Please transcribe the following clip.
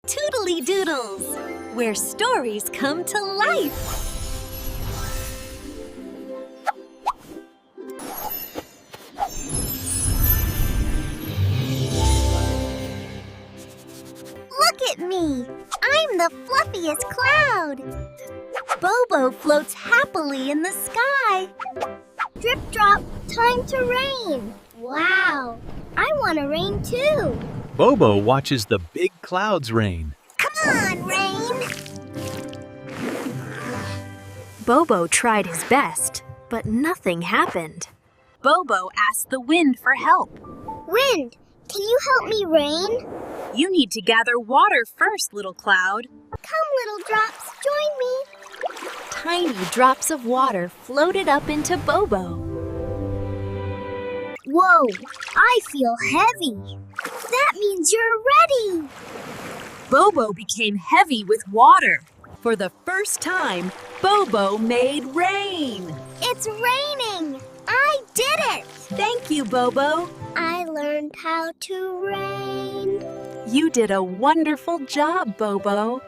Toodly Doodles, where stories come to life. Look at me! I'm the fluffiest cloud! Bobo floats happily in the sky. Drip drop, time to rain! Wow! I want to rain too! Bobo watches the big clouds rain. Come on, rain! Bobo tried his best, but nothing happened. Bobo asked the wind for help. Wind, can you help me rain? You need to gather water first, little cloud. Come, little drops, join me! Tiny drops of water floated up into Bobo. Whoa, I feel heavy. That means you're ready. Bobo became heavy with water. For the first time, Bobo made rain. It's raining. I did it. Thank you, Bobo. I learned how to rain. You did a wonderful job, Bobo.